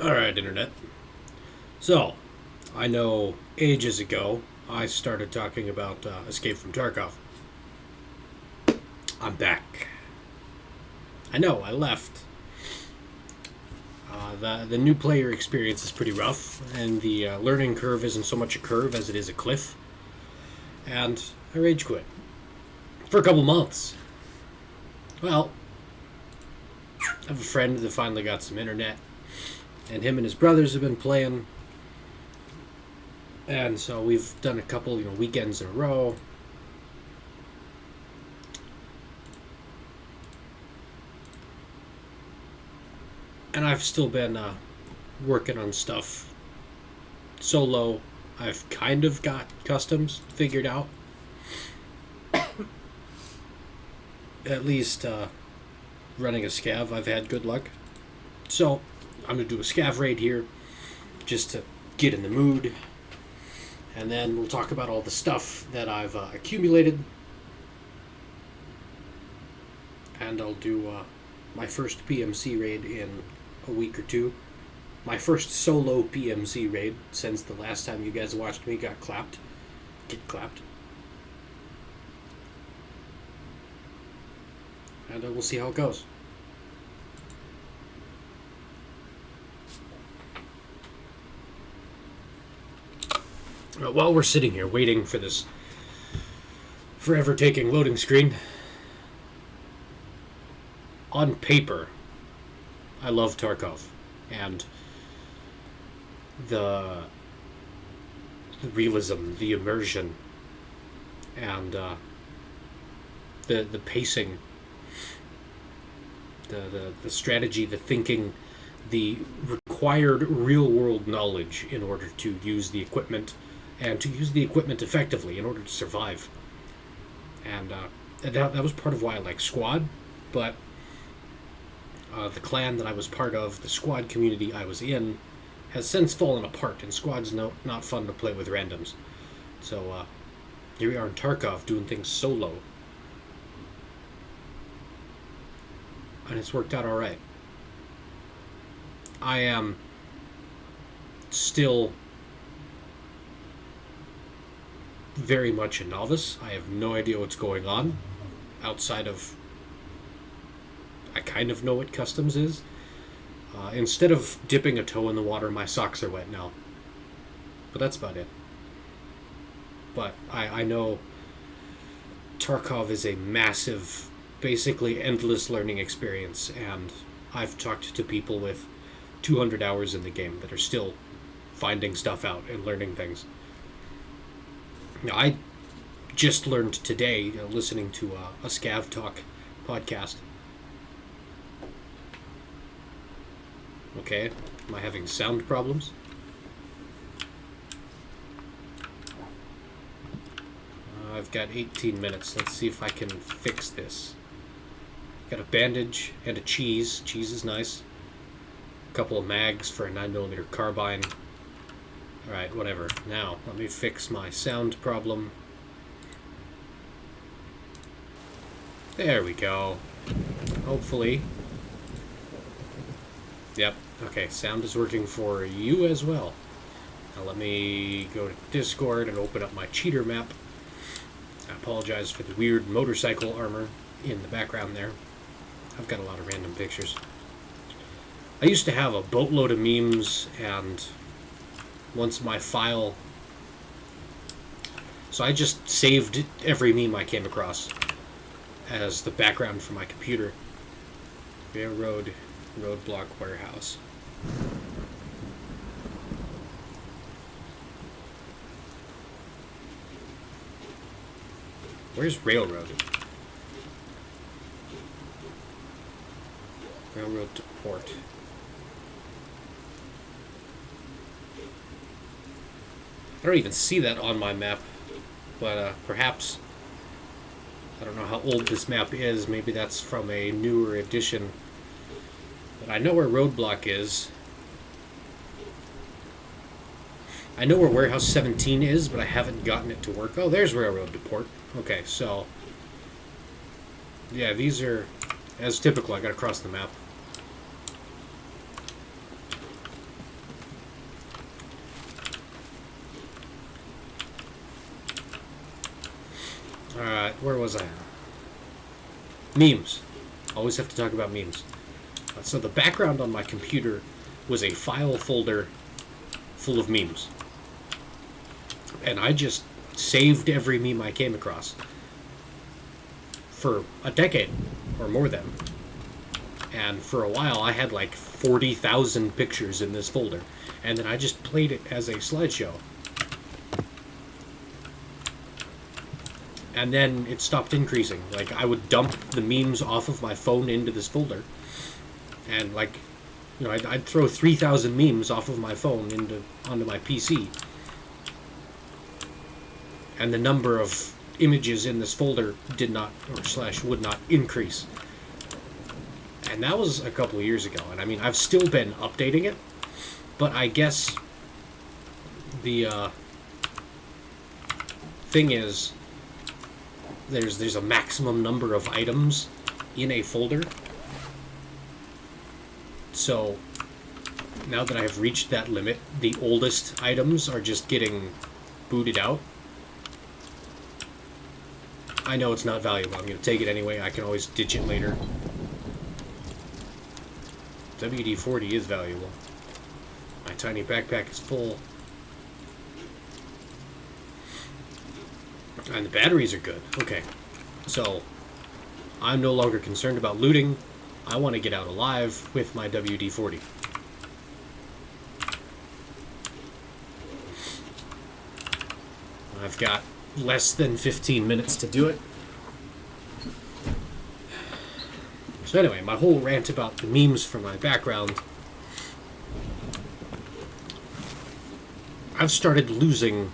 Alright, Internet. So, I know ages ago I started talking about Escape from Tarkov. I'm back. I know, I left. The new player experience is pretty rough, and the learning curve isn't so much a curve as it is a cliff. And I rage quit. For a couple months. Well, I have a friend that finally got some internet, and him and his brothers have been playing. And so we've done a couple, weekends in a row. And I've still been working on stuff solo. I've kind of got customs figured out. At least running a scav, I've had good luck. So I'm going to do a scav raid here just to get in the mood. And then we'll talk about all the stuff that I've accumulated. And I'll do my first PMC raid in a week or two. My first solo PMC raid since the last time you guys watched me get clapped. And we'll see how it goes. While we're sitting here waiting for this forever taking loading screen, on paper, I love Tarkov, and the realism, the immersion, and the pacing, the strategy, the thinking, the required real world knowledge in order to use the equipment, and to use the equipment effectively in order to survive. And that was part of why I like Squad, but the clan that I was part of, the Squad community I was in, has since fallen apart, and Squad's not fun to play with randoms. So here we are in Tarkov doing things solo. And it's worked out alright. I am still very much a novice. I have no idea what's going on outside of I kind of know what customs is. Instead of dipping a toe in the water, my socks are wet now. But that's about it. But I know Tarkov is a massive, basically endless learning experience, and I've talked to people with 200 hours in the game that are still finding stuff out and learning things. I just learned today, listening to a Scav Talk podcast. Okay, am I having sound problems? I've got 18 minutes. Let's see if I can fix this. Got a bandage and a cheese. Cheese is nice. A couple of mags for a 9mm carbine. Alright, whatever. Now, let me fix my sound problem. There we go. Hopefully. Yep. Okay, sound is working for you as well. Now let me go to Discord and open up my cheater map. I apologize for the weird motorcycle armor in the background there. I've got a lot of random pictures. I used to have a boatload of memes, and once my file... So I just saved every meme I came across as the background for my computer. Railroad Roadblock Warehouse. Where's Railroad? Railroad to Port. I don't even see that on my map, but perhaps, I don't know how old this map is, maybe that's from a newer edition. But I know where Roadblock is. I know where Warehouse 17 is, but I haven't gotten it to work. Oh, there's Railroad to Port. Okay, so... yeah, these are... as typical, I gotta cross the map. Alright, where was I? Memes. Always have to talk about memes. So the background on my computer was a file folder full of memes. And I just saved every meme I came across for a decade or more than. And for a while I had like 40,000 pictures in this folder. And then I just played it as a slideshow. And then it stopped increasing. Like, I would dump the memes off of my phone into this folder. And, like, you know, I'd throw 3,000 memes off of my phone onto my PC. And the number of images in this folder did not, or slash would not increase. And that was a couple of years ago. And, I mean, I've still been updating it. But I guess the thing is, there's a maximum number of items in a folder. So now that I have reached that limit, the oldest items are just getting booted out. I know it's not valuable. I'm going to take it anyway. I can always ditch it later. WD-40 is valuable. My tiny backpack is full. And the batteries are good. Okay. So, I'm no longer concerned about looting. I want to get out alive with my WD-40. I've got less than 15 minutes to do it. So anyway, my whole rant about the memes for my background. I've started losing...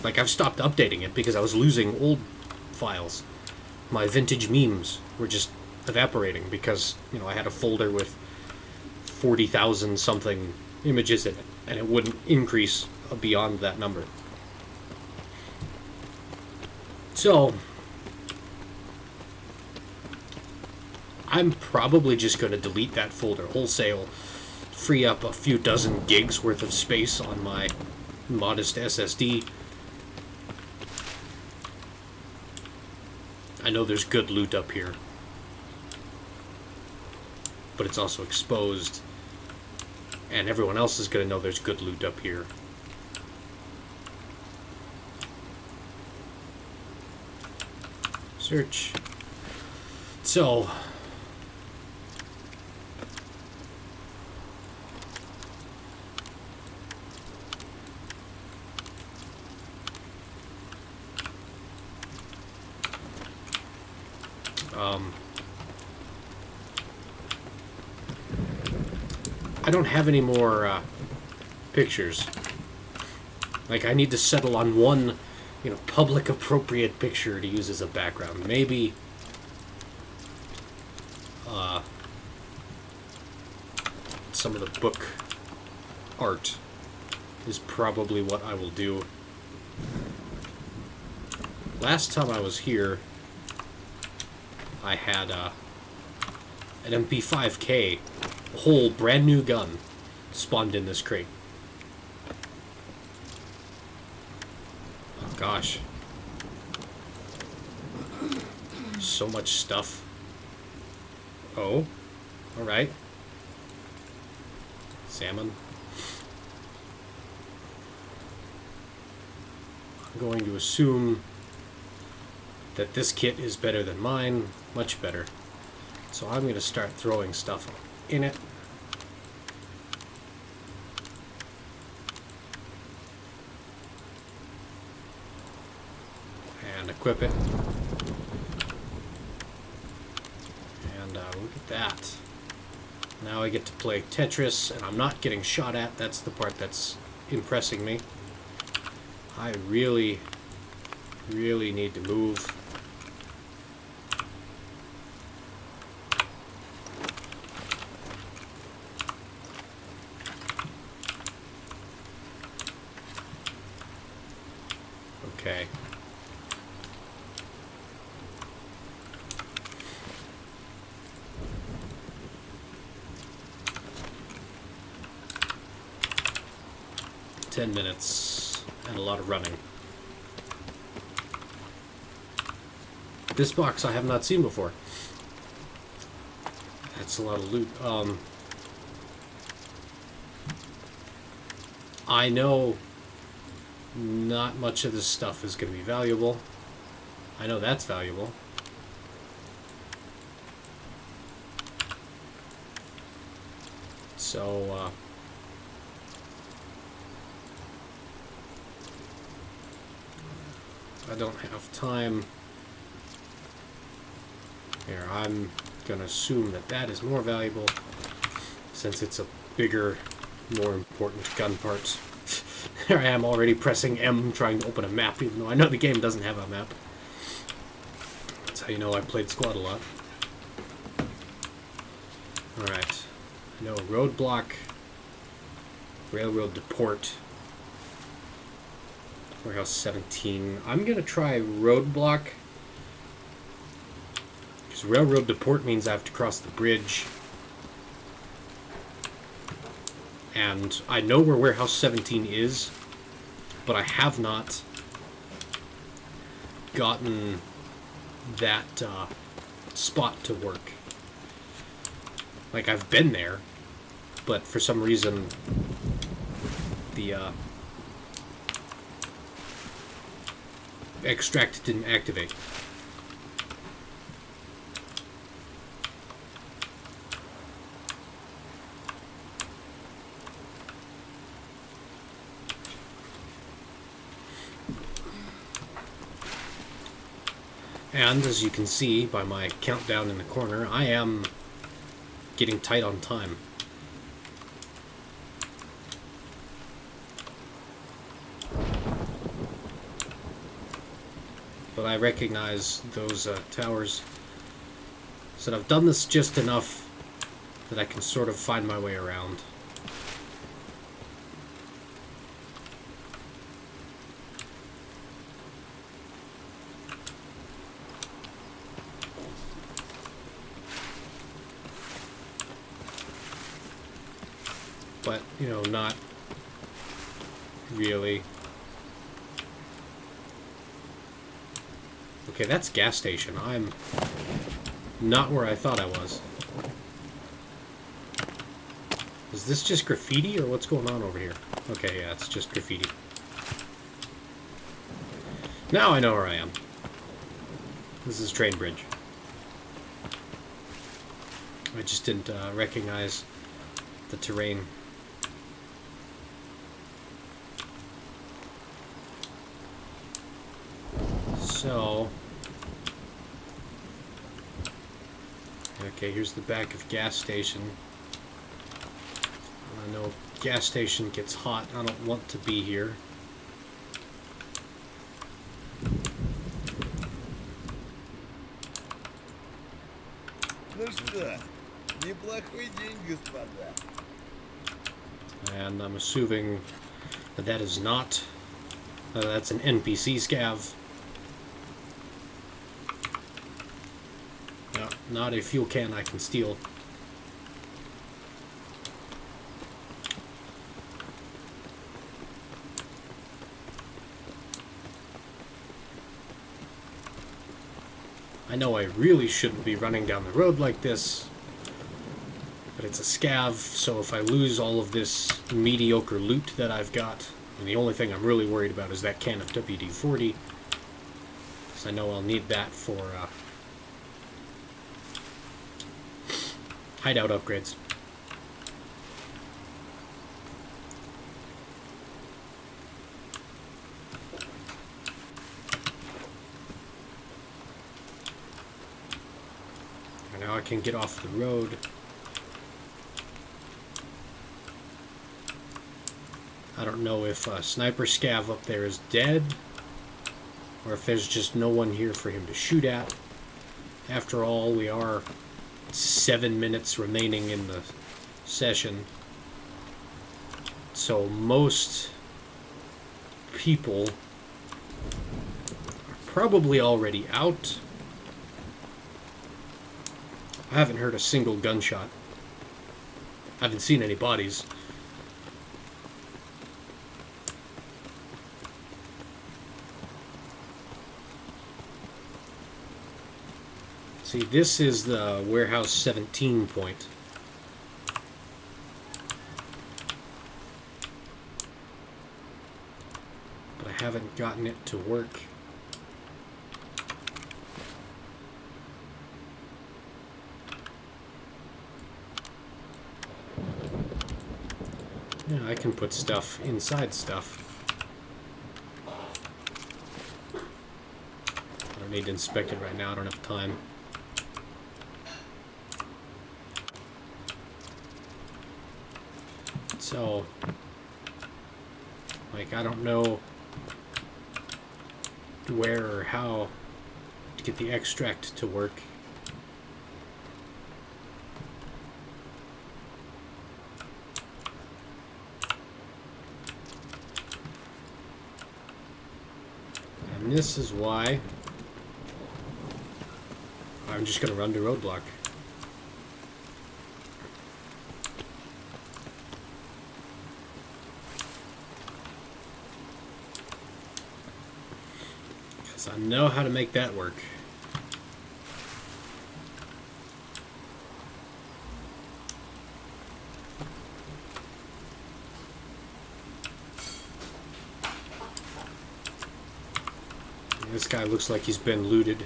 Like, I've stopped updating it because I was losing old files. My vintage memes were just evaporating because, you know, I had a folder with 40,000 something images in it, and it wouldn't increase beyond that number. So, I'm probably just going to delete that folder wholesale, free up a few dozen gigs worth of space on my modest SSD. I know there's good loot up here, but it's also exposed, and everyone else is going to know there's good loot up here. Search. So, I don't have any more pictures. Like, I need to settle on one, you know, public appropriate picture to use as a background. Maybe some of the book art is probably what I will do. Last time I was here, I had an MP5K, a whole brand new gun, spawned in this crate. Oh gosh. So much stuff. Oh, alright. Salmon. I'm going to assume that this kit is better than mine, much better. So I'm going to start throwing stuff in it. And equip it. And look at that. Now I get to play Tetris, and I'm not getting shot at. That's the part that's impressing me. I really, really need to move. Okay. $10 minutes and a lot of running. this box I have not seen before. That's a lot of loot. I know not much of this stuff is going to be valuable. I know that's valuable. So, I don't have time. Here, I'm going to assume that that is more valuable since it's a bigger, more important gun part. There I am already pressing M trying to open a map even though I know the game doesn't have a map. That's how you know I played Squad a lot. Alright. No, roadblock, railroad to port, warehouse 17. I'm going to try roadblock, because railroad to port means I have to cross the bridge. And I know where warehouse 17 is, but I have not gotten that spot to work. Like, I've been there, but for some reason the extract didn't activate. And as you can see by my countdown in the corner, I am getting tight on time. But I recognize those towers. So I've done this just enough that I can sort of find my way around. But, you know, not really. Okay, that's gas station. I'm not where I thought I was. Is this just graffiti or what's going on over here? Okay, yeah, it's just graffiti. Now I know where I am. This is train bridge. I just didn't recognize the terrain. So, okay, here's the back of gas station. I know gas station gets hot. I don't want to be here. Ну что, неплохой день, господа. And I'm assuming that that is not, that's an NPC scav. No, not a fuel can I can steal. I know I really shouldn't be running down the road like this, but it's a scav, so if I lose all of this mediocre loot that I've got, and the only thing I'm really worried about is that can of WD-40, because I know I'll need that for hideout upgrades. And now I can get off the road. I don't know if Sniper Scav up there is dead, or if there's just no one here for him to shoot at. After all, we are 7 minutes remaining in the session, so most people are probably already out. I haven't heard a single gunshot. I haven't seen any bodies. See, this is the warehouse 17 point. But I haven't gotten it to work. Yeah, I can put stuff inside stuff. I don't need to inspect it right now, I don't have time. So, like, I don't know where or how to get the extract to work. And this is why I'm just going to run the roadblock. Because I know how to make that work. This guy looks like he's been looted.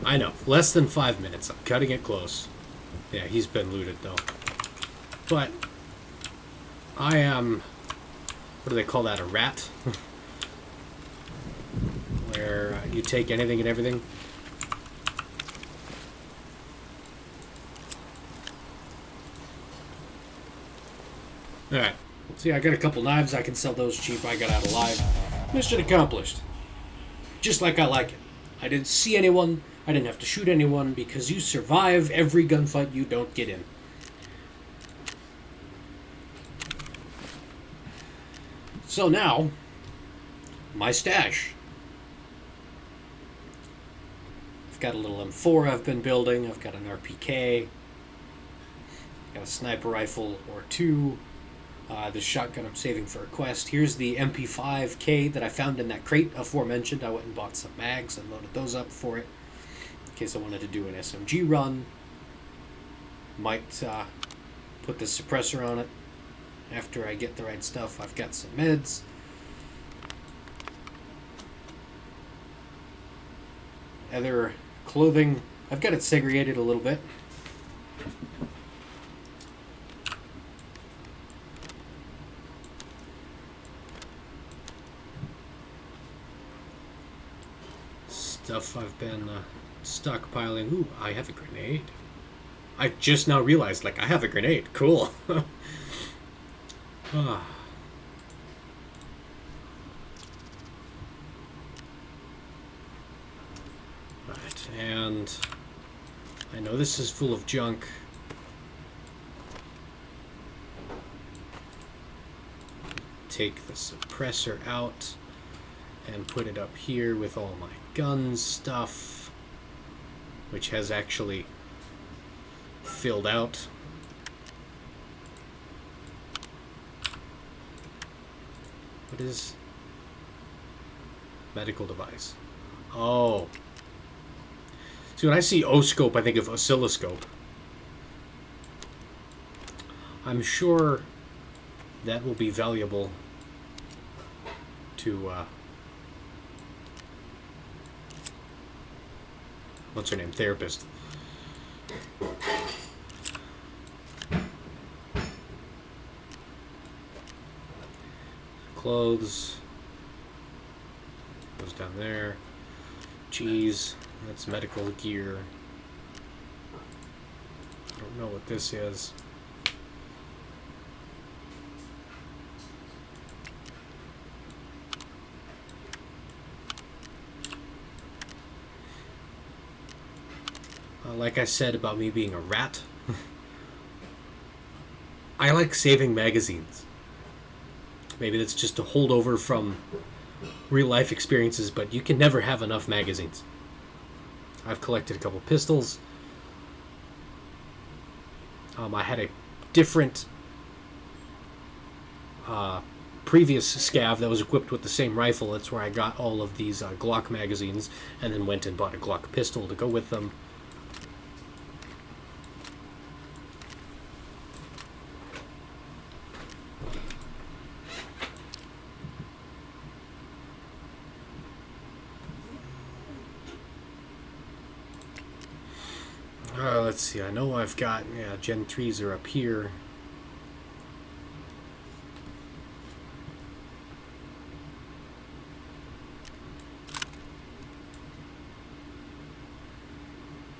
I know, less than 5 minutes. I'm cutting it close. Yeah, he's been looted though. But I am, what do they call that, a rat? Where you take anything and everything. Alright, see, I got a couple knives. I can sell those cheap. I got out alive. Mission accomplished. Just like I like it. I didn't see anyone. I didn't have to shoot anyone because you survive every gunfight you don't get in. So now, my stash. I've got a little M4 I've been building. I've got an RPK. I've got a sniper rifle or two. The shotgun I'm saving for a quest. Here's the MP5K that I found in that crate aforementioned. I went and bought some mags and loaded those up for it in case I wanted to do an SMG run. Might put the suppressor on it after I get the right stuff. I've got some meds. Other clothing. I've got it segregated a little bit. Stuff I've been stockpiling. Ooh, I have a grenade. I just now realized, like, I have a grenade. Cool. Ah. Right, and I know this is full of junk. Take the suppressor out and put it up here with all my gun stuff, which has actually filled out. What is medical device? Oh. See, when I see O-scope, I think of oscilloscope. I'm sure that will be valuable to what's her name? Therapist. Clothes. Goes down there. Cheese. That's medical gear. I don't know what this is. Like I said about me being a rat, I like saving magazines. Maybe that's just a holdover from real life experiences, but you can never have enough magazines. I've collected a couple pistols. I had a different previous Scav that was equipped with the same rifle. That's where I got all of these Glock magazines, and then went and bought a Glock pistol to go with them. Let's see, I know I've got, yeah, Gen 3s are up here.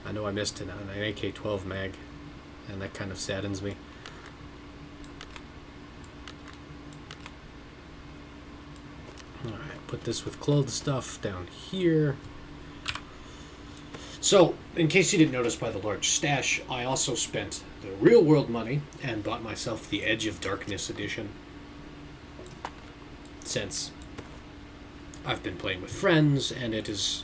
I know I missed an AK-12 mag, and that kind of saddens me. Alright, put this with clothes stuff down here. So, in case you didn't notice by the large stash, I also spent the real world money and bought myself the Edge of Darkness edition. Since I've been playing with friends, and it is...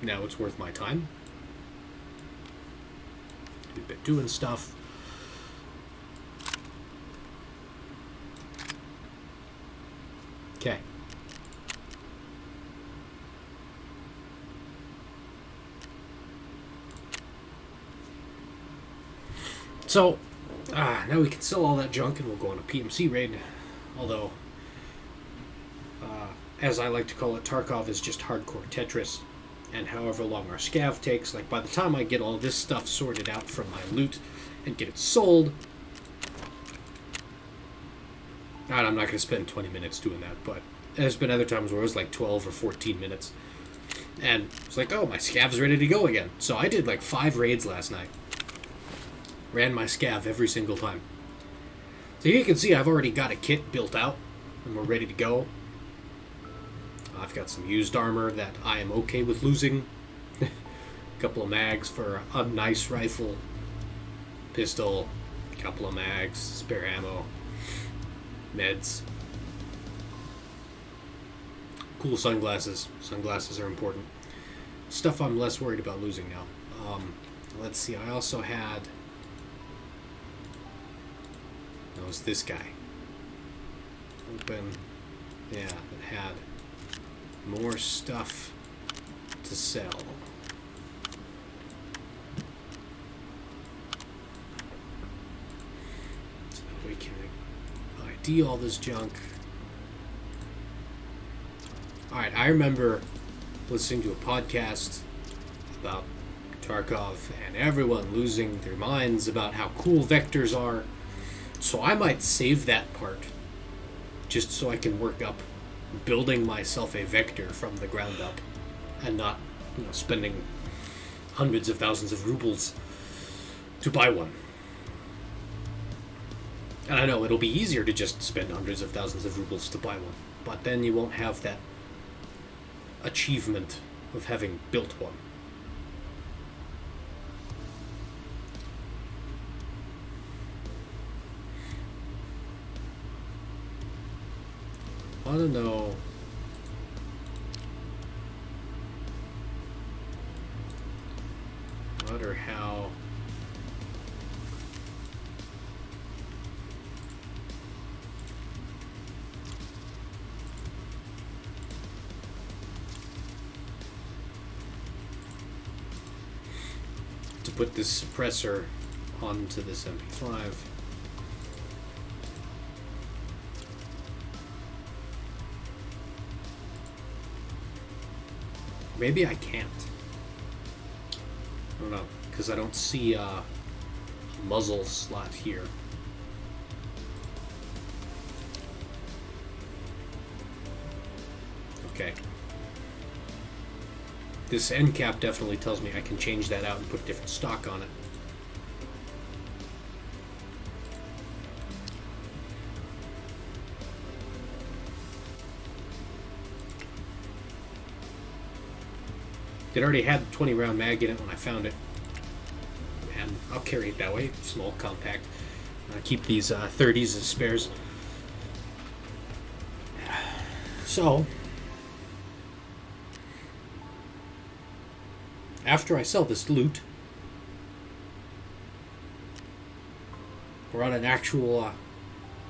now it's worth my time. We've been doing stuff. Okay. So, now we can sell all that junk and we'll go on a PMC raid. Although, as I like to call it, Tarkov is just hardcore Tetris. And however long our scav takes, like by the time I get all this stuff sorted out from my loot and get it sold, and I'm not going to spend 20 minutes doing that, but there's been other times where it was like 12 or 14 minutes. And it's like, oh, my scav's ready to go again. So I did like 5 raids last night. Ran my scav every single time. So you can see I've already got a kit built out, and we're ready to go. I've got some used armor that I am okay with losing. A couple of mags for a nice rifle. Pistol. A couple of mags. Spare ammo. Meds. Cool sunglasses. Sunglasses are important. Stuff I'm less worried about losing now. Let's see, I also had... that was this guy. Open. Yeah, it had more stuff to sell. So we can ID all this junk. Alright, I remember listening to a podcast about Tarkov and everyone losing their minds about how cool vectors are. So I might save that part just so I can work up building myself a vector from the ground up and not, spending hundreds of thousands of rubles to buy one. And I know it'll be easier to just spend hundreds of thousands of rubles to buy one, but then you won't have that achievement of having built one. I don't know. What or how. To put this suppressor onto this MP5. Maybe I can't. I don't know, because I don't see a muzzle slot here. Okay. This end cap definitely tells me I can change that out and put different stock on it. It already had the 20 round mag in it when I found it. And I'll carry it that way, small, compact. Keep these 30s as spares. So, after I sell this loot, we're on an actual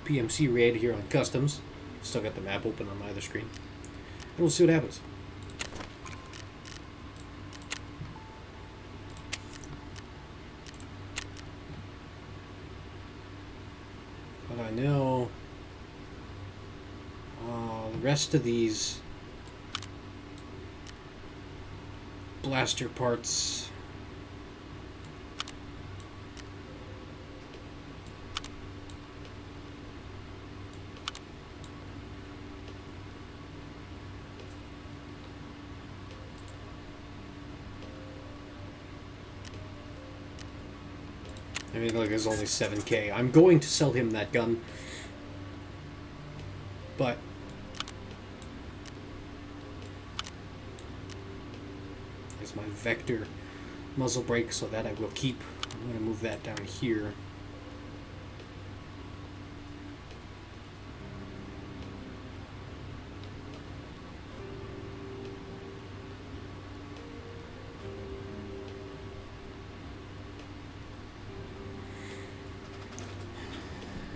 PMC raid here on customs. Still got the map open on either screen. And we'll see what happens. But I know the rest of these blaster parts I mean, like, it's only 7K. I'm going to sell him that gun. But there's my Vector muzzle brake, so that I will keep. I'm going to move that down here.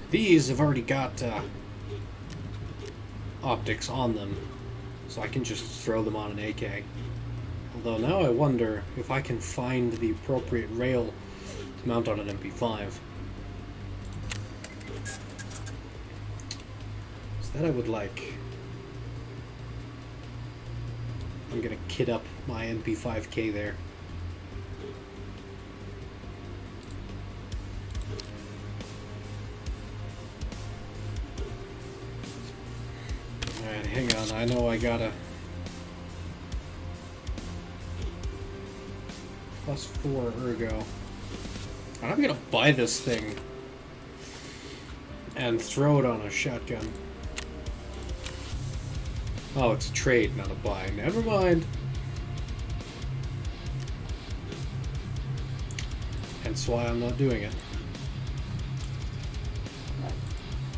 These have already got optics on them, so I can just throw them on an AK. Although now I wonder if I can find the appropriate rail to mount on an MP5. So that I would like. I'm gonna kit up my MP5K there. Alright, hang on, I know I gotta... +4 ergo. And I'm gonna buy this thing and throw it on a shotgun. Oh, it's a trade, not a buy. Never mind. Hence why I'm not doing it.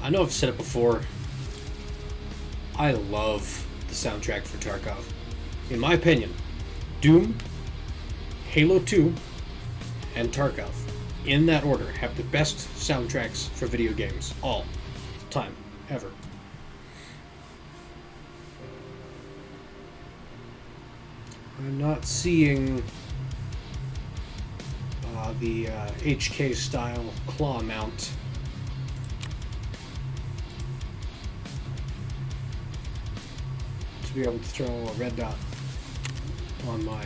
I know I've said it before. I love the soundtrack for Tarkov. In my opinion, Doom, Halo 2, and Tarkov, in that order, have the best soundtracks for video games. All time. Ever. I'm not seeing the HK style claw mount. To be able to throw a red dot on my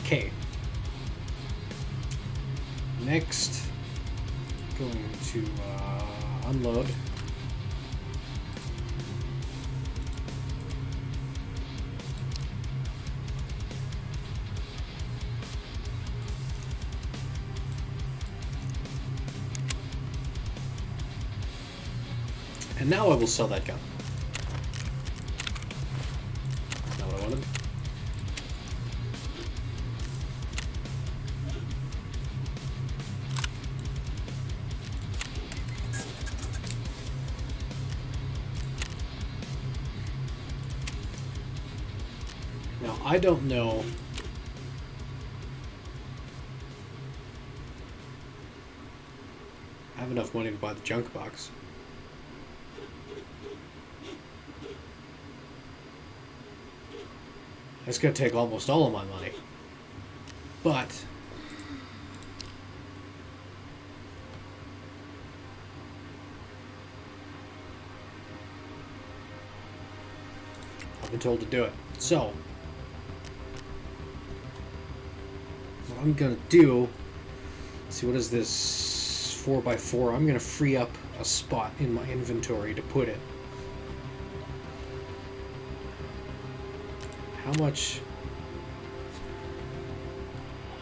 K. Next, going to unload. And now I will sell that gun. Not what I wanted. Now, I don't know I have enough money to buy the junk box. That's going to take almost all of my money. But I've been told to do it. So what I'm going to do, let's see, what is this 4x4? I'm going to free up a spot in my inventory to put it. How much?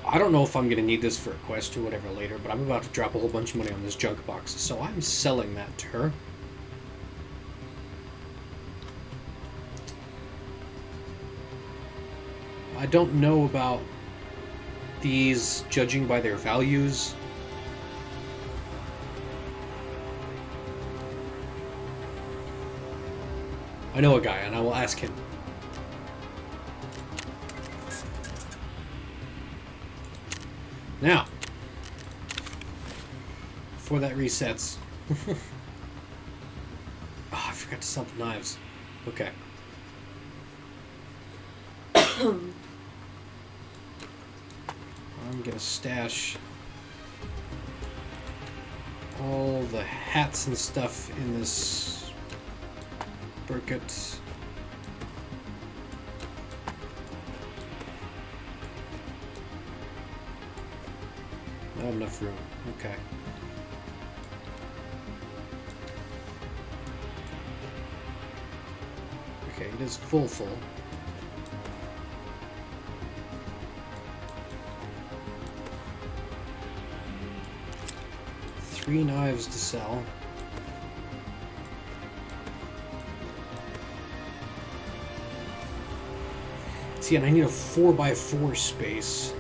I don't know if I'm going to need this for a quest or whatever later, but I'm about to drop a whole bunch of money on this junk box, so I'm selling that to her. I don't know about these judging by their values. I know a guy, and I will ask him. Now, before that resets. Oh, I forgot to sell the knives. Okay. I'm gonna stash all the hats and stuff in this bucket. Not enough room. Okay. Okay, it is full. 3 knives to sell. See, and I need a 4x4 space.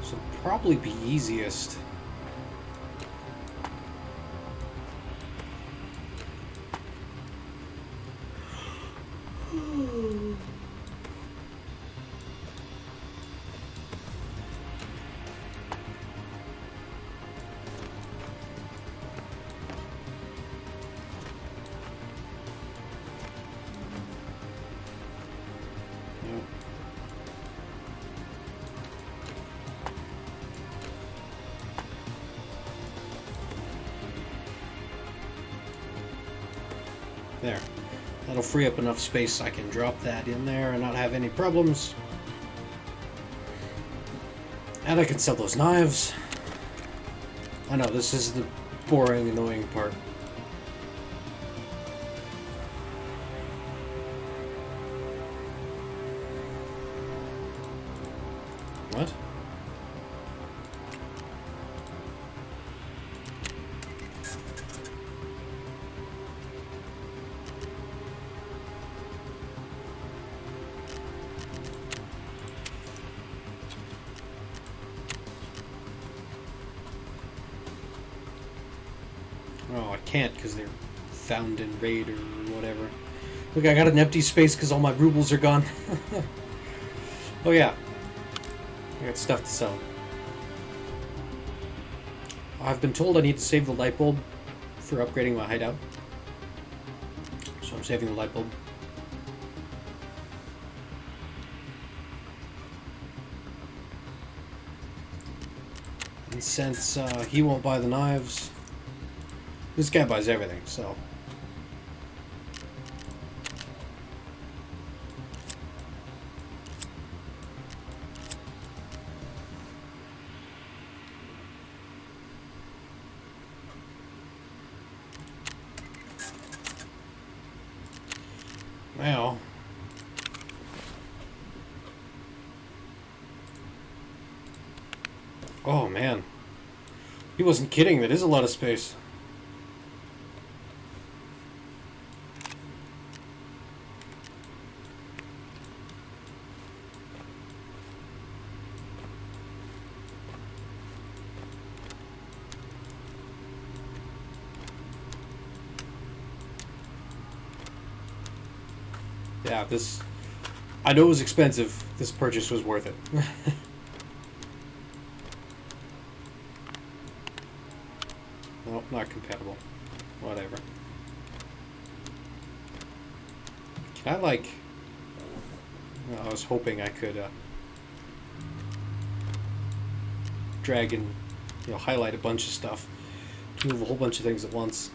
So it'll probably be easiest. There. That'll free up enough space so I can drop that in there and not have any problems. And I can sell those knives. I know, this is the boring, annoying part. What? Oh, I can't because they're found in raid or whatever. Look, I got an empty space because all my rubles are gone. Oh yeah, I got stuff to sell. I've been told I need to save the light bulb for upgrading my hideout. So I'm saving the light bulb. And since he won't buy the knives, this guy buys everything, so. Now. Oh man. He wasn't kidding, that is a lot of space. Yeah, this... I know it was expensive. This purchase was worth it. Nope, not compatible. Whatever. Can I, like... Well, I was hoping I could, drag and, you know, highlight a bunch of stuff. To move a whole bunch of things at once.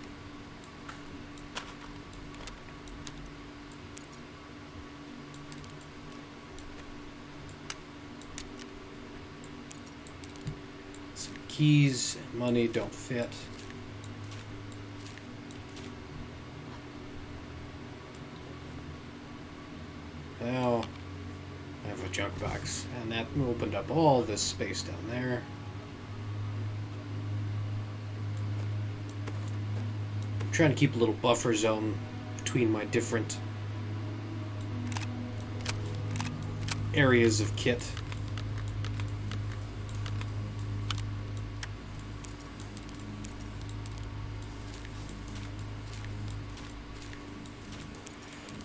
Keys and money don't fit. Now I have a junk box, and that opened up all this space down there. I'm trying to keep a little buffer zone between my different areas of kit.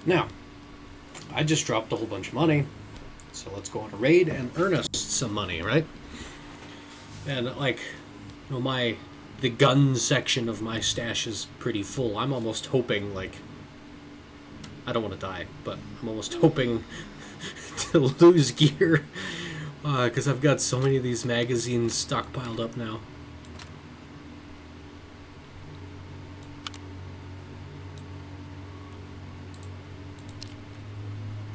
Now, I just dropped a whole bunch of money, so let's go on a raid and earn us some money, right? And like, you know, my the gun section of my stash is pretty full. I'm almost hoping, like, I don't want to die, but I'm almost hoping to lose gear because I've got so many of these magazines stockpiled up now.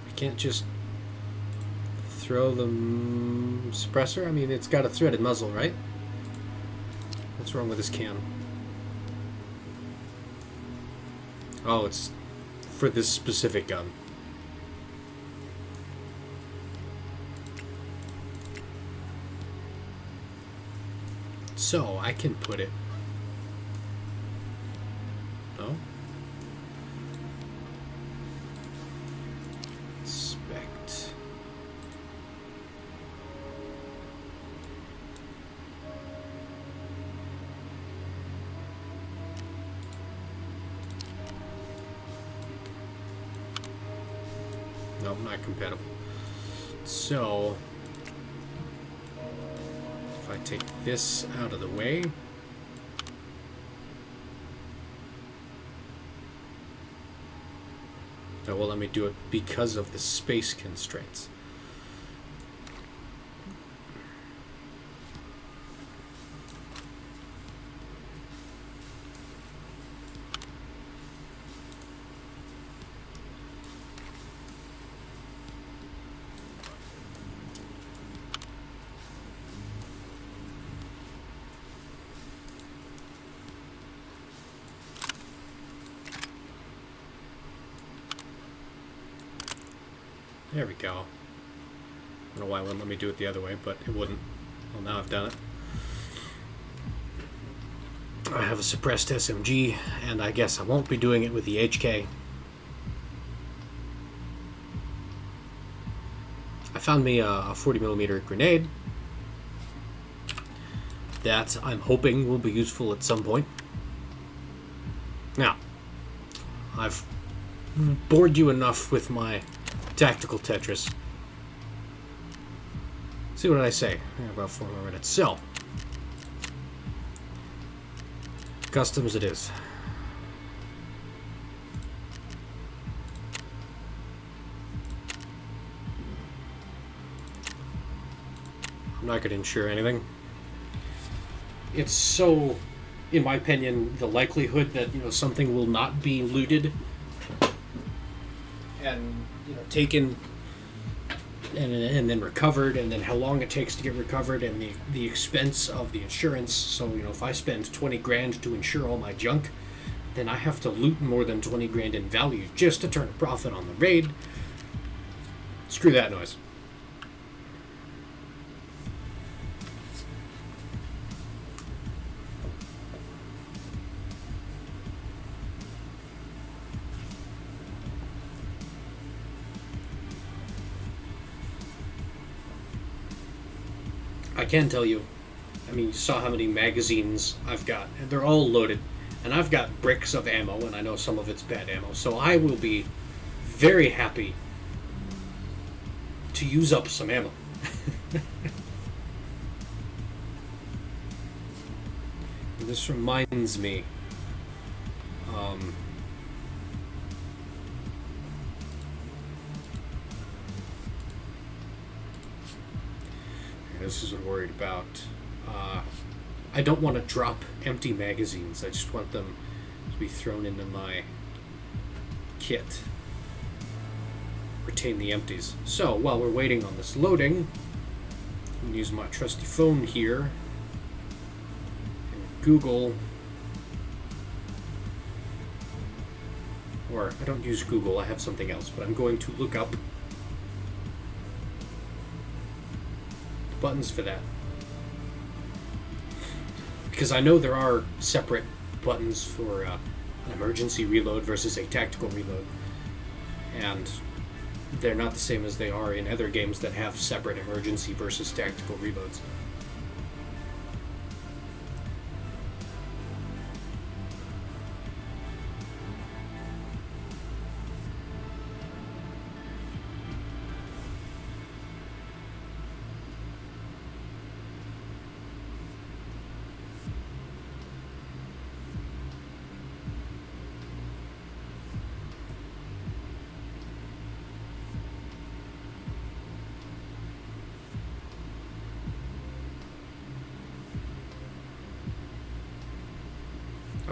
I can't just throw the suppressor. I mean, it's got a threaded muzzle, right? What's wrong with this can? Oh, it's for this specific gun. So, I can put it... No? Inspect. Nope, not compatible. So... if I take this out of the way, it will let me do it because of the space constraints. There we go. I don't know why it wouldn't let me do it the other way, but it wouldn't. Well, now I've done it. I have a suppressed SMG, and I guess I won't be doing it with the HK. I found me a 40mm grenade that I'm hoping will be useful at some point. Now, I've bored you enough with my tactical Tetris. See what did I say? About 4 more minutes. So, customs it is. I'm not going to insure anything. It's so, in my opinion, the likelihood that, you know, something will not be looted and, you know, taken and then recovered, and then how long it takes to get recovered, and the expense of the insurance. So, you know, if I spend 20 grand to insure all my junk, then I have to loot more than 20 grand in value just to turn a profit on the raid. Screw that noise. I can tell you, I mean, you saw how many magazines I've got, and they're all loaded, and I've got bricks of ammo, and I know some of it's bad ammo, so I will be very happy to use up some ammo. This reminds me, this is what I'm worried about. I don't want to drop empty magazines. I just want them to be thrown into my kit. Retain the empties. So, while we're waiting on this loading, I'm going to use my trusty phone here and Google, or I don't use Google, I have something else, but I'm going to look up buttons for that, because I know there are separate buttons for an emergency reload versus a tactical reload, and they're not the same as they are in other games that have separate emergency versus tactical reloads.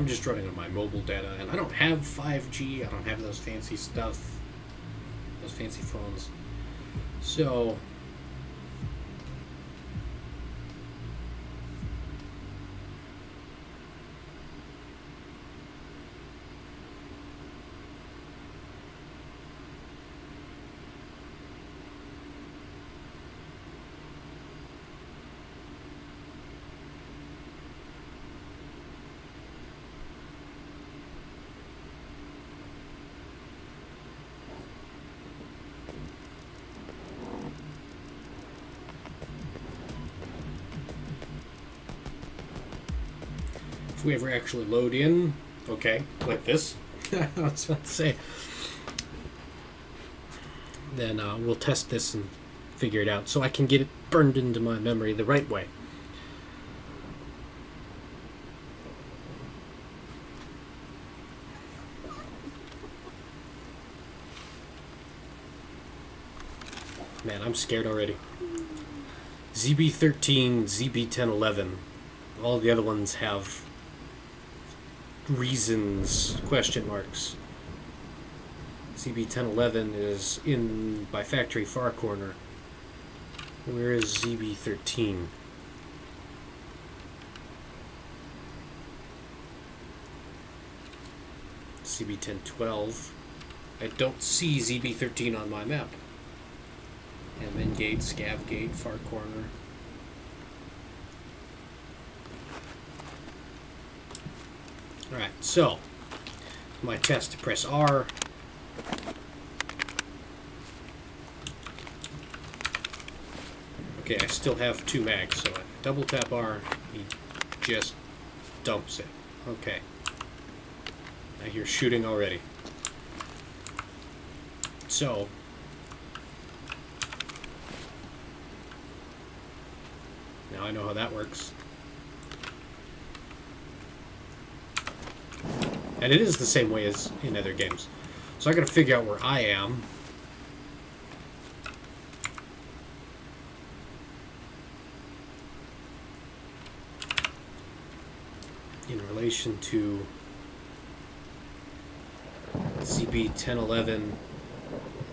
I'm just running on my mobile data, and I don't have 5G. I don't have those fancy stuff, those fancy phones. So if we ever actually load in, okay, like this, I was about to say, then we'll test this and figure it out so I can get it burned into my memory the right way. Man, I'm scared already. ZB13, ZB1011, all the other ones have reasons, question marks. ZB1011 is in by factory far corner. Where is ZB13? ZB1012. I don't see ZB13 on my map. Admin gate, scav gate, far corner. Alright, so my test to press R. Okay, I still have 2 mags, so I double tap R, he just dumps it. Okay. I hear shooting already. So now I know how that works. And it is the same way as in other games. So I gotta figure out where I am. In relation to ZB1011 and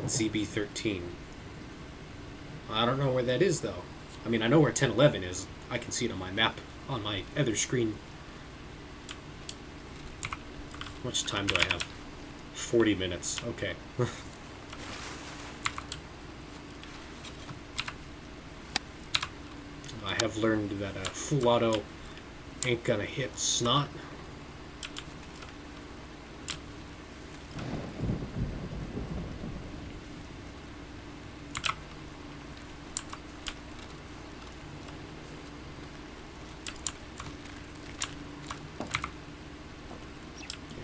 ZB13. I don't know where that is though. I mean, I know where 1011 is. I can see it on my map on my other screen. How much time do I have? 40 minutes. Okay. I have learned that a full auto ain't gonna hit snot.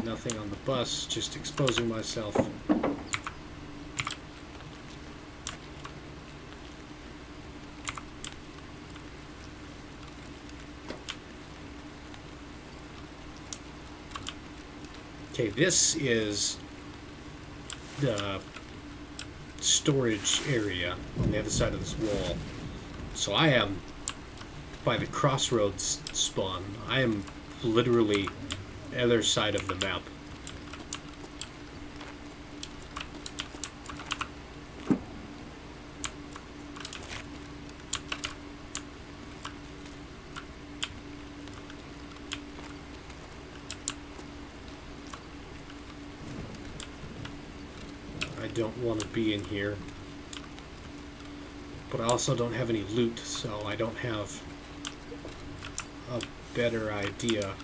Nothing on the bus, just exposing myself. Okay, this is the storage area on the other side of this wall. So I am by the crossroads spawn. I am literally other side of the map. I don't want to be in here, but I also don't have any loot, so I don't have a better idea.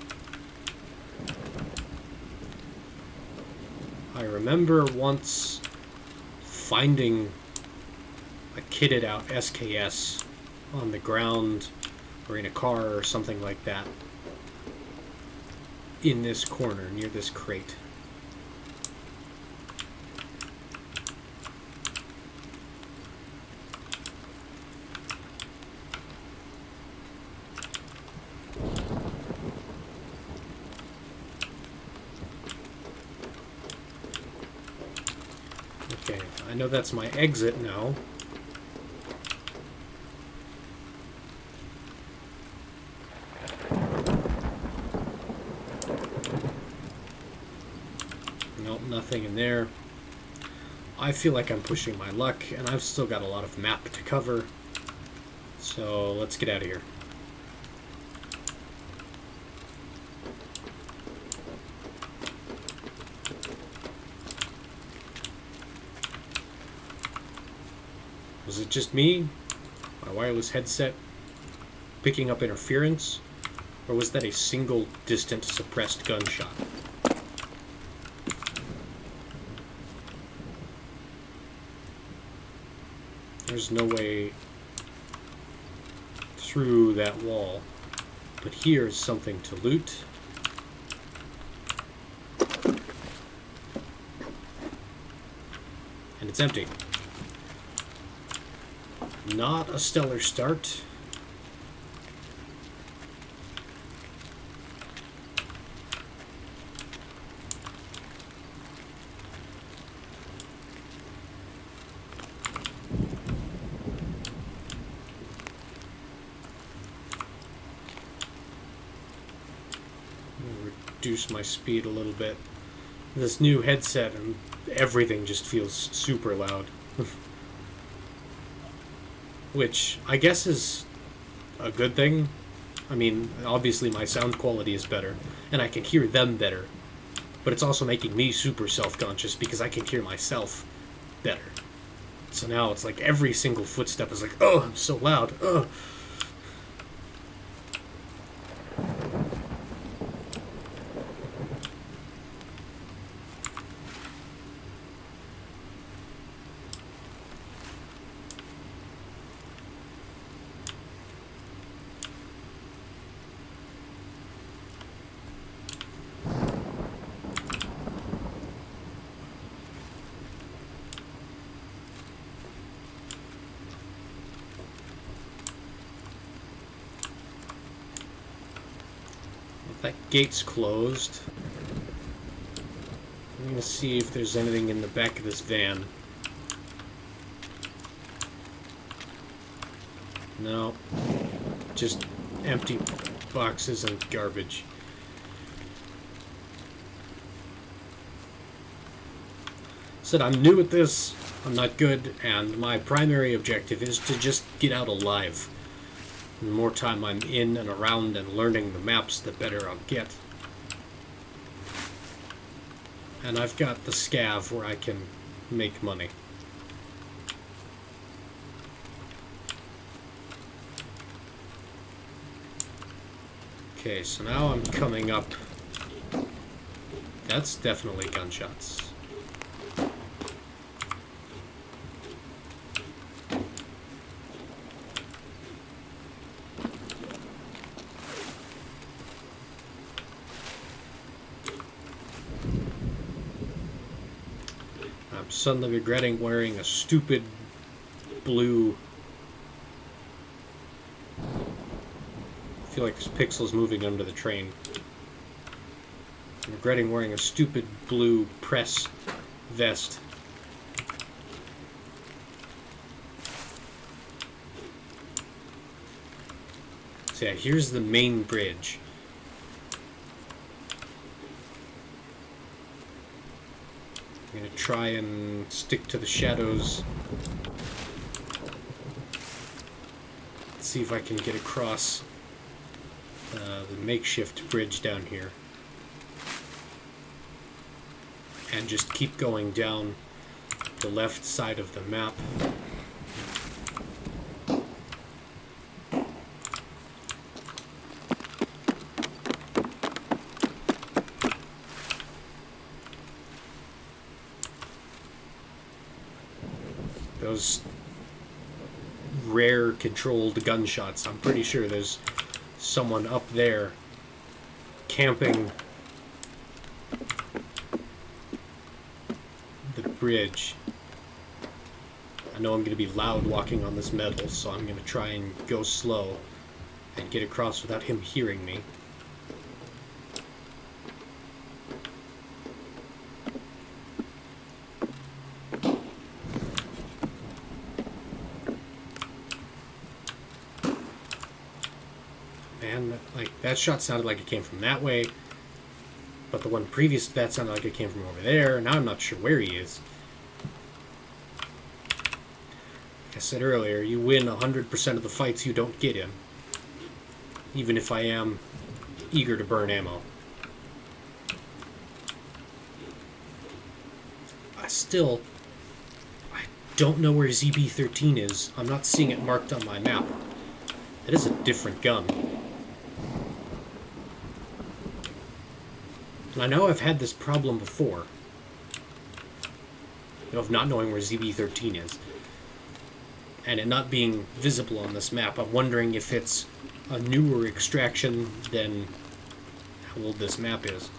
I remember once finding a kitted out SKS on the ground or in a car or something like that in this corner near this crate. Okay, I know that's my exit now. Nope, nothing in there. I feel like I'm pushing my luck, and I've still got a lot of map to cover. So let's get out of here. Was it just me? My wireless headset picking up interference? Or was that a single distant suppressed gunshot? There's no way through that wall. But here's something to loot. And it's empty. Not a stellar start. Reduce my speed a little bit. This new headset and everything just feels super loud. Which I guess is a good thing. I mean, obviously my sound quality is better, and I can hear them better. But it's also making me super self-conscious because I can hear myself better. So now it's like every single footstep is like, oh, I'm so loud. Oh. That gate's closed. I'm gonna see if there's anything in the back of this van. No. Just empty boxes and garbage. Said I'm new at this, I'm not good, and my primary objective is to just get out alive. The more time I'm in and around and learning the maps, the better I'll get. And I've got the Scav where I can make money. Okay, so now I'm coming up. That's definitely gunshots. Suddenly regretting wearing a stupid blue. I feel like this pixel's moving under the train. I'm regretting wearing a stupid blue press vest. So yeah, here's the main bridge. I'm going to try and stick to the shadows. See if I can get across the makeshift bridge down here. And just keep going down the left side of the map. Those rare controlled gunshots. I'm pretty sure there's someone up there camping the bridge. I know I'm going to be loud walking on this metal, so I'm going to try and go slow and get across without him hearing me. Man, like, that shot sounded like it came from that way. But the one previous to that sounded like it came from over there. Now I'm not sure where he is. Like I said earlier, you win 100% of the fights you don't get in. Even if I am eager to burn ammo. I don't know where ZB-13 is. I'm not seeing it marked on my map. It is a different gun. And I know I've had this problem before. Of not knowing where ZB-13 is. And it not being visible on this map. I'm wondering if it's a newer extraction than how old this map is.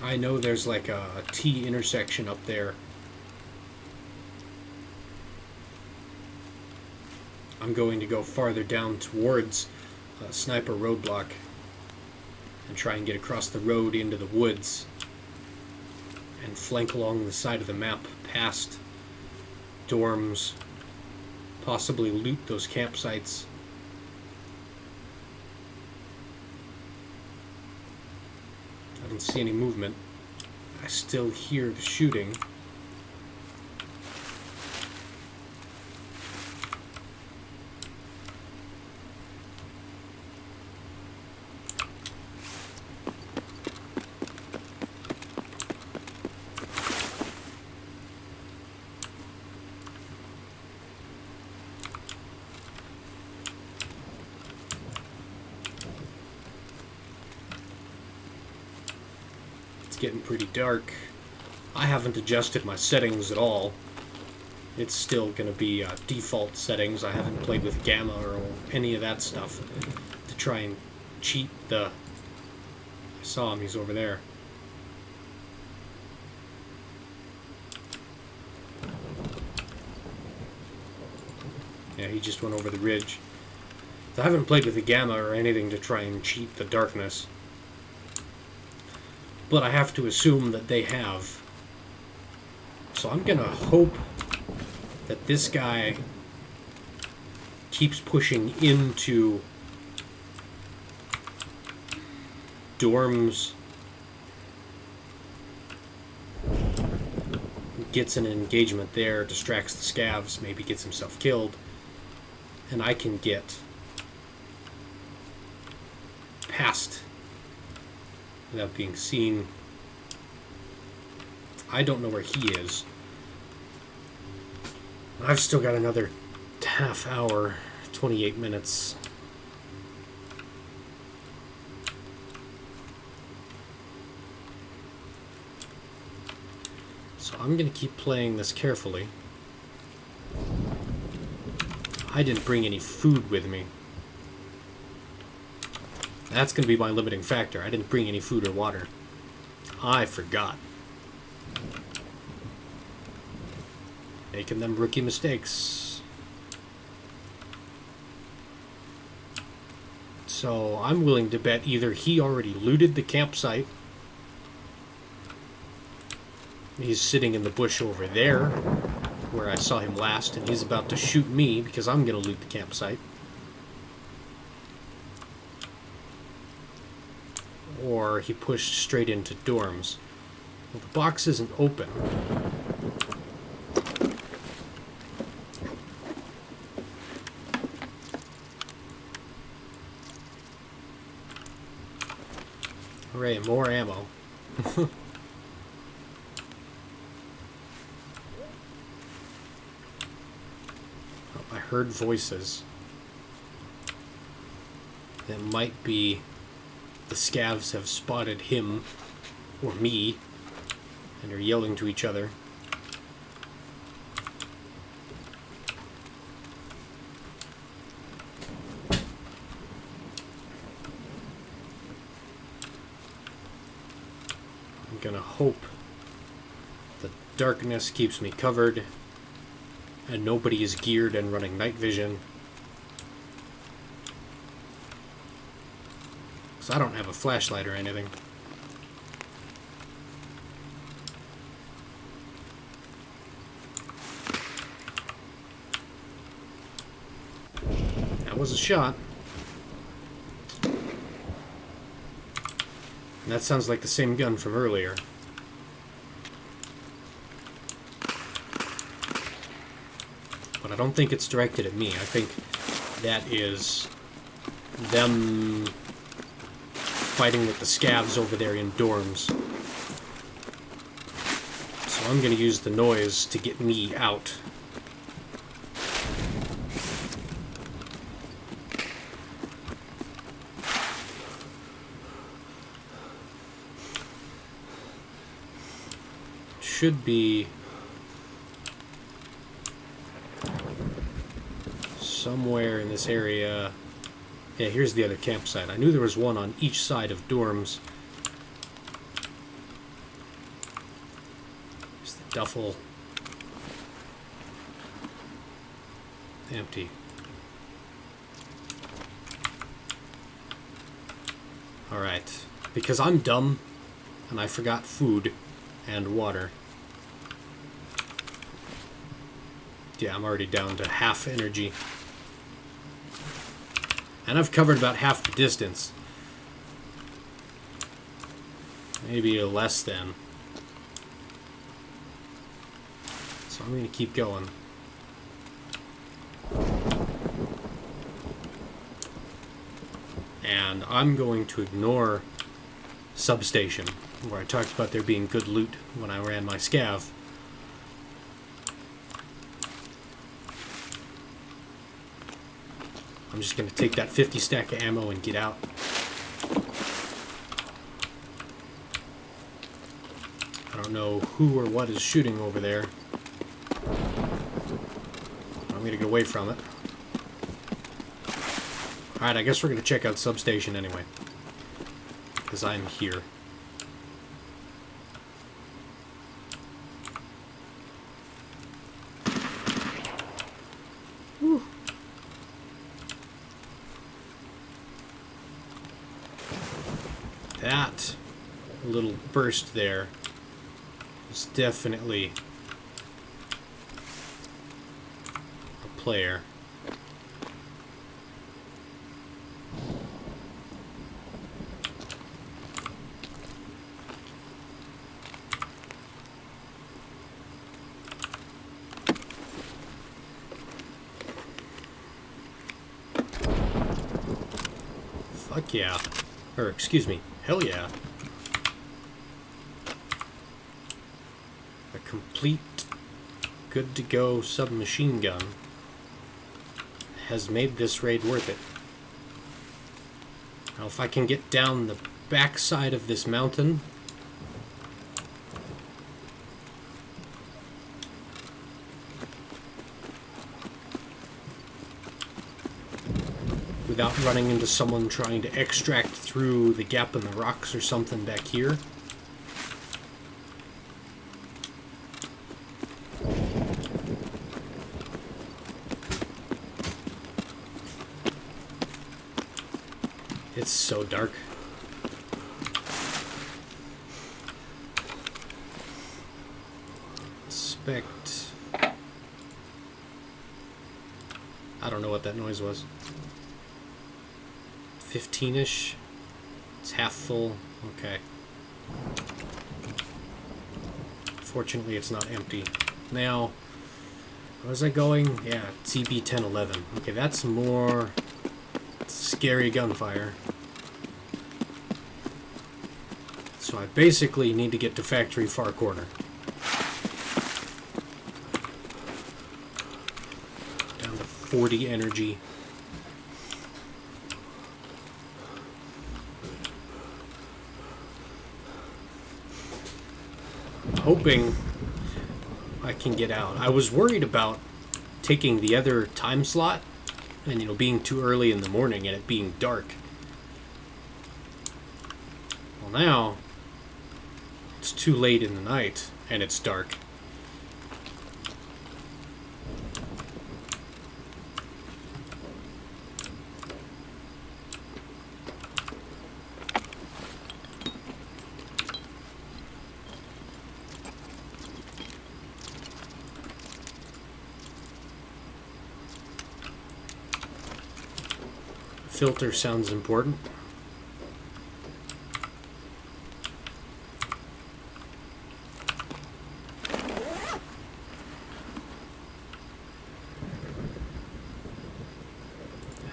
I know there's like a T intersection up there. I'm going to go farther down towards Sniper Roadblock and try and get across the road into the woods and flank along the side of the map past dorms, possibly loot those campsites. I don't see any movement. I still hear the shooting. Getting pretty dark. I haven't adjusted my settings at all. It's still going to be default settings. I haven't played with gamma or any of that stuff to try and cheat the... I saw him, he's over there. Yeah, he just went over the ridge. So I haven't played with the gamma or anything to try and cheat the darkness. But I have to assume that they have. So I'm gonna hope that this guy keeps pushing into dorms, gets an engagement there, distracts the scavs, maybe gets himself killed, and I can get past without being seen. I don't know where he is. I've still got another half hour, 28 minutes. So I'm going to keep playing this carefully. I didn't bring any food with me. That's going to be my limiting factor. I didn't bring any food or water. I forgot. Making them rookie mistakes. So I'm willing to bet either he already looted the campsite. He's sitting in the bush over there, where I saw him last, and he's about to shoot me because I'm going to loot the campsite. Or he pushed straight into dorms. Well, the box isn't open. Hooray, more ammo. Oh, I heard voices. That might be the scavs have spotted him or me and are yelling to each other. I'm gonna hope the darkness keeps me covered and nobody is geared and running night vision. I don't have a flashlight or anything. was a shot. And that sounds like the same gun from earlier. But I don't think it's directed at me. I think that is them fighting with the scavs over there in dorms. So I'm going to use the noise to get me out. Should be somewhere in this area. Yeah, here's the other campsite. I knew there was one on each side of dorms. There's the duffel. Empty. Alright. Because I'm dumb and I forgot food and water. Yeah, I'm already down to half energy. And I've covered about half the distance. Maybe less than. So I'm going to keep going. And I'm going to ignore substation, where I talked about there being good loot when I ran my scav. I'm just going to take that 50 stack of ammo and get out. I don't know who or what is shooting over there. I'm going to get away from it. Alright, I guess we're going to check out substation anyway. Because I'm here. Whew. That little burst there is definitely a player. Fuck yeah. Or, excuse me, hell yeah. A complete, good-to-go submachine gun has made this raid worth it. Now, if I can get down the backside of this mountain, without running into someone trying to extract through the gap in the rocks or something back here. It's so dark. Inspect. I don't know what that noise was. 15-ish. It's half full. Okay. Fortunately, it's not empty. Now, where was I going? Yeah, TB 1011. Okay, that's more scary gunfire. So I basically need to get to factory far corner. Down to 40 energy. Hoping I can get out. I was worried about taking the other time slot and, you know, being too early in the morning and it being dark. Well, now it's too late in the night and it's dark. filter sounds important.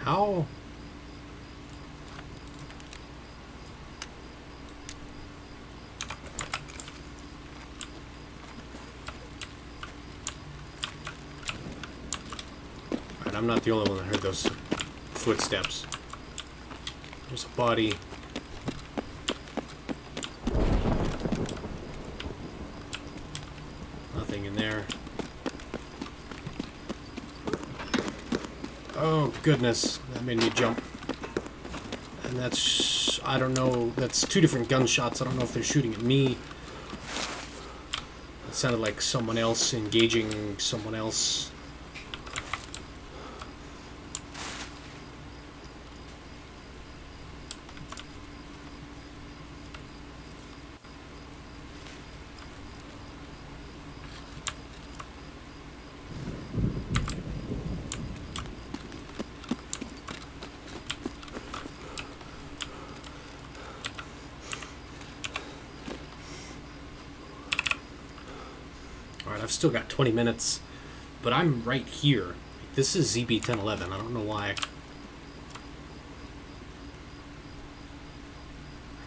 How? Alright, I'm not the only one that heard those footsteps. There's a body. Nothing in there. Oh, goodness. That made me jump. And that's... I don't know. That's two different gunshots. I don't know if they're shooting at me. It sounded like someone else engaging someone else. Alright, I've still got 20 minutes, but I'm right here. This is ZB-1011. I don't know why.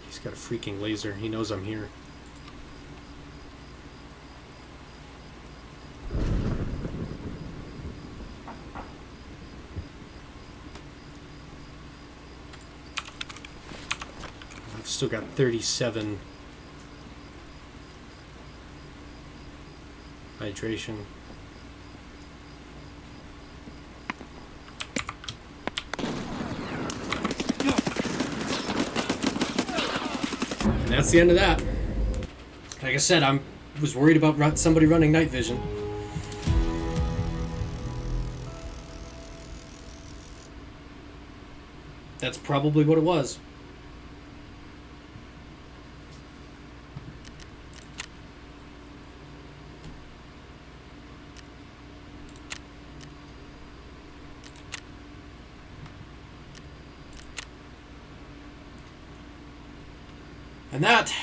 He's got a freaking laser. He knows I'm here. I've still got 37 hydration. And that's the end of that. Like I said, I was worried about somebody running night vision. That's probably what it was. And that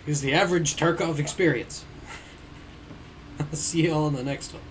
is the average Tarkov experience. I'll see you all in the next one.